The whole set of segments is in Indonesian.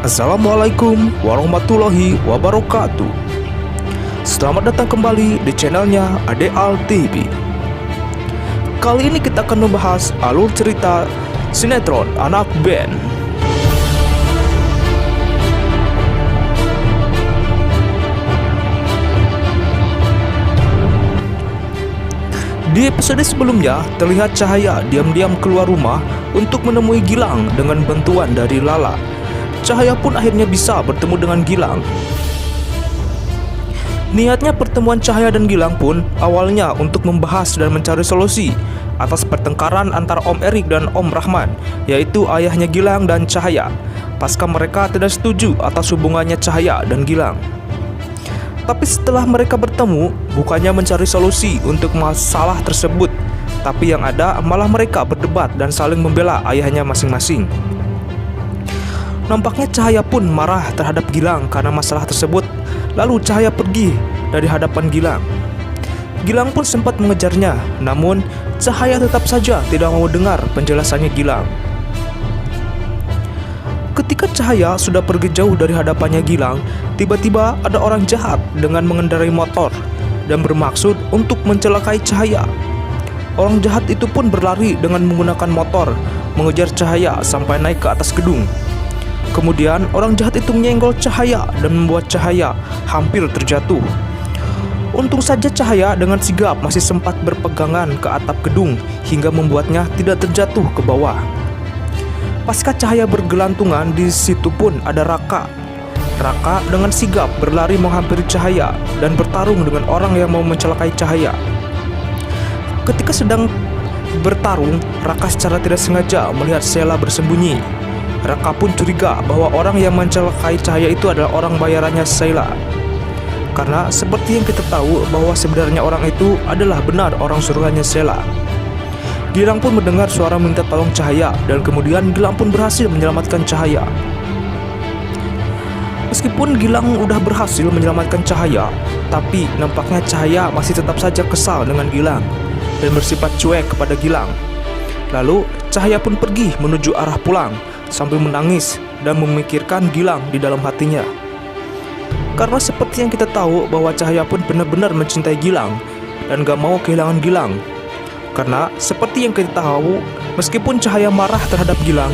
Assalamualaikum warahmatullahi wabarakatuh. Selamat datang kembali di channelnya Adeal TV. Kali ini kita akan membahas alur cerita sinetron Anak Band. Di episode sebelumnya, terlihat Cahaya diam-diam keluar rumah untuk menemui Gilang dengan bantuan dari Lala. Cahaya pun akhirnya bisa bertemu dengan Gilang. Niatnya pertemuan Cahaya dan Gilang pun awalnya untuk membahas dan mencari solusi atas pertengkaran antara Om Erik dan Om Rahman, yaitu ayahnya Gilang dan Cahaya, pasca mereka tidak setuju atas hubungannya Cahaya dan Gilang. Tapi setelah mereka bertemu, bukannya mencari solusi untuk masalah tersebut, tapi yang ada malah mereka berdebat dan saling membela ayahnya masing-masing. Nampaknya Cahaya pun marah terhadap Gilang karena masalah tersebut. Lalu Cahaya pergi dari hadapan Gilang. Gilang pun sempat mengejarnya, namun Cahaya tetap saja tidak mau dengar penjelasannya Gilang. Ketika Cahaya sudah pergi jauh dari hadapannya Gilang, tiba-tiba ada orang jahat dengan mengendarai motor dan bermaksud untuk mencelakai Cahaya. Orang jahat itu pun berlari dengan menggunakan motor, mengejar Cahaya sampai naik ke atas gedung. Kemudian orang jahat itu menyenggol Cahaya dan membuat Cahaya hampir terjatuh. Untung saja Cahaya dengan sigap masih sempat berpegangan ke atap gedung hingga membuatnya tidak terjatuh ke bawah. Pasca Cahaya bergelantungan, di situ pun ada Raka. Raka dengan sigap berlari menghampiri Cahaya dan bertarung dengan orang yang mau mencelakai Cahaya. Ketika sedang bertarung, Raka secara tidak sengaja melihat Sheila bersembunyi. Raka pun curiga bahwa orang yang mencelakai Cahaya itu adalah orang bayarannya Sheila. Karena seperti yang kita tahu bahwa sebenarnya orang itu adalah benar orang suruhannya Sheila. Gilang pun mendengar suara minta tolong Cahaya dan kemudian Gilang pun berhasil menyelamatkan Cahaya. Meskipun Gilang udah berhasil menyelamatkan Cahaya, tapi nampaknya Cahaya masih tetap saja kesal dengan Gilang dan bersifat cuek kepada Gilang. Lalu Cahaya pun pergi menuju arah pulang sambil menangis dan memikirkan Gilang di dalam hatinya. Karena seperti yang kita tahu bahwa Cahaya pun benar-benar mencintai Gilang dan gak mau kehilangan Gilang. Karena seperti yang kita tahu, meskipun Cahaya marah terhadap Gilang,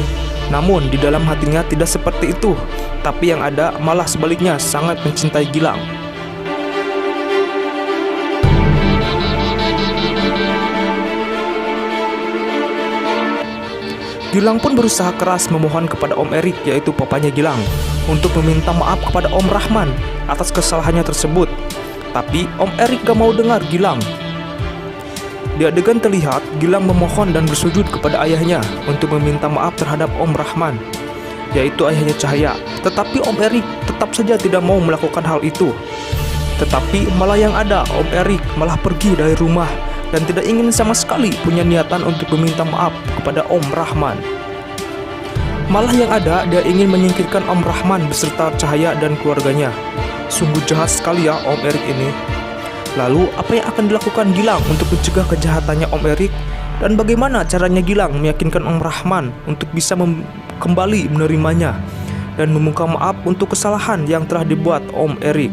namun di dalam hatinya tidak seperti itu, tapi yang ada malah sebaliknya sangat mencintai Gilang. Gilang pun berusaha keras memohon kepada Om Erik, yaitu papanya Gilang, untuk meminta maaf kepada Om Rahman atas kesalahannya tersebut. Tapi Om Erik gak mau dengar Gilang. Di adegan terlihat Gilang memohon dan bersujud kepada ayahnya untuk meminta maaf terhadap Om Rahman, yaitu ayahnya Cahaya. Tetapi Om Erik tetap saja tidak mau melakukan hal itu. Tetapi malah yang ada Om Erik malah pergi dari rumah dan tidak ingin sama sekali punya niatan untuk meminta maaf kepada Om Rahman. Malah yang ada dia ingin menyingkirkan Om Rahman beserta Cahaya dan keluarganya. Sungguh jahat sekali ya Om Erik ini. Lalu apa yang akan dilakukan Gilang untuk mencegah kejahatannya Om Erik? Dan bagaimana caranya Gilang meyakinkan Om Rahman untuk bisa kembali menerimanya dan meminta maaf untuk kesalahan yang telah dibuat Om Erik?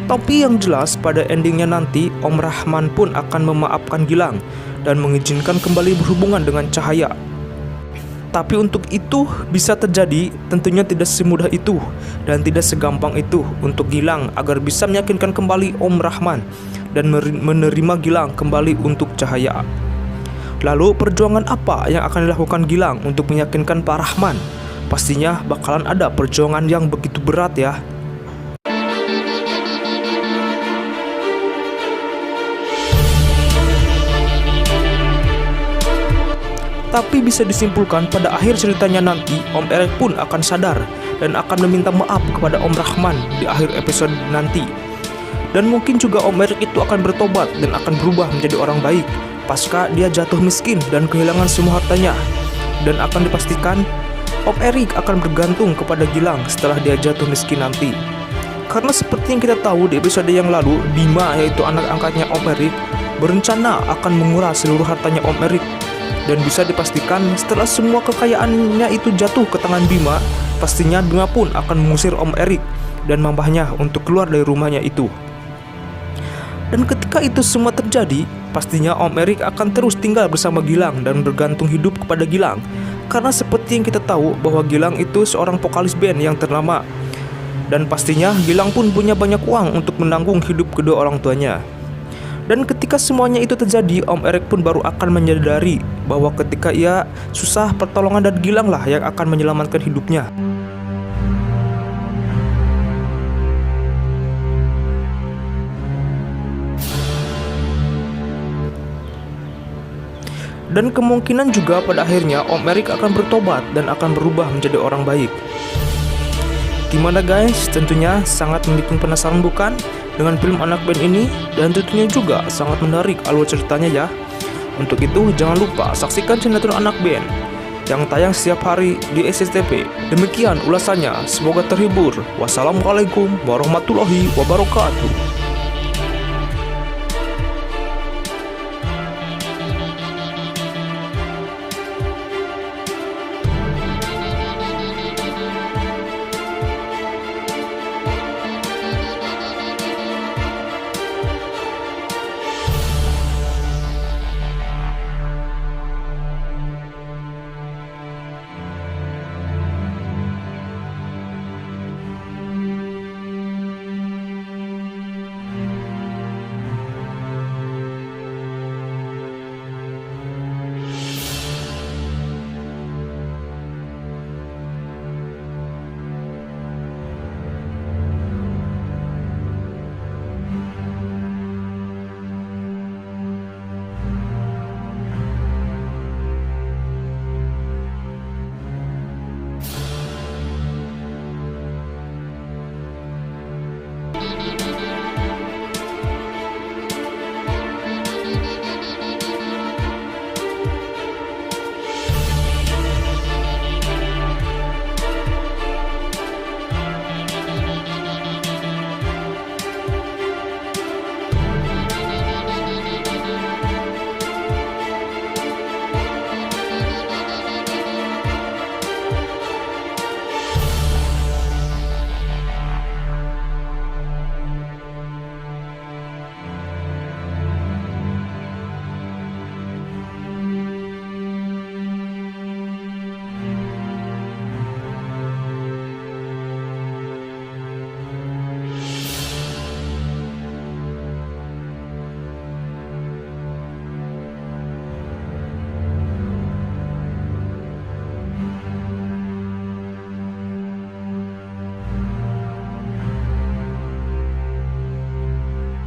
Tapi yang jelas pada endingnya nanti Om Rahman pun akan memaafkan Gilang dan mengizinkan kembali berhubungan dengan Cahaya. Tapi untuk itu bisa terjadi tentunya tidak semudah itu dan tidak segampang itu untuk Gilang agar bisa meyakinkan kembali Om Rahman dan menerima Gilang kembali untuk Cahaya. Lalu perjuangan apa yang akan dilakukan Gilang untuk meyakinkan Pak Rahman? Pastinya bakalan ada perjuangan yang begitu berat ya. Tapi bisa disimpulkan pada akhir ceritanya nanti Om Erik pun akan sadar dan akan meminta maaf kepada Om Rahman di akhir episode nanti. Dan mungkin juga Om Erik itu akan bertobat dan akan berubah menjadi orang baik pasca dia jatuh miskin dan kehilangan semua hartanya. Dan akan dipastikan Om Erik akan bergantung kepada Gilang setelah dia jatuh miskin nanti. Karena seperti yang kita tahu di episode yang lalu, Bima yaitu anak angkatnya Om Erik berencana akan menguras seluruh hartanya Om Erik. Dan bisa dipastikan setelah semua kekayaannya itu jatuh ke tangan Bima, pastinya Bima pun akan mengusir Om Erik dan mamahnya untuk keluar dari rumahnya itu. Dan ketika itu semua terjadi, pastinya Om Erik akan terus tinggal bersama Gilang dan bergantung hidup kepada Gilang. Karena seperti yang kita tahu bahwa Gilang itu seorang vokalis band yang ternama. Dan pastinya Gilang pun punya banyak uang untuk menanggung hidup kedua orang tuanya. Dan ketika semuanya itu terjadi, Om Erik pun baru akan menyadari bahwa ketika ia susah, pertolongan dari Gilang lah yang akan menyelamatkan hidupnya. Dan kemungkinan juga pada akhirnya Om Erik akan bertobat dan akan berubah menjadi orang baik. Gimana guys? Tentunya sangat membuat penasaran bukan dengan film Anak Band ini? Dan tentunya juga sangat menarik alur ceritanya ya. Untuk itu jangan lupa saksikan sinetron Anak Band yang tayang setiap hari di SCTV. Demikian ulasannya, semoga terhibur. Wassalamualaikum warahmatullahi wabarakatuh.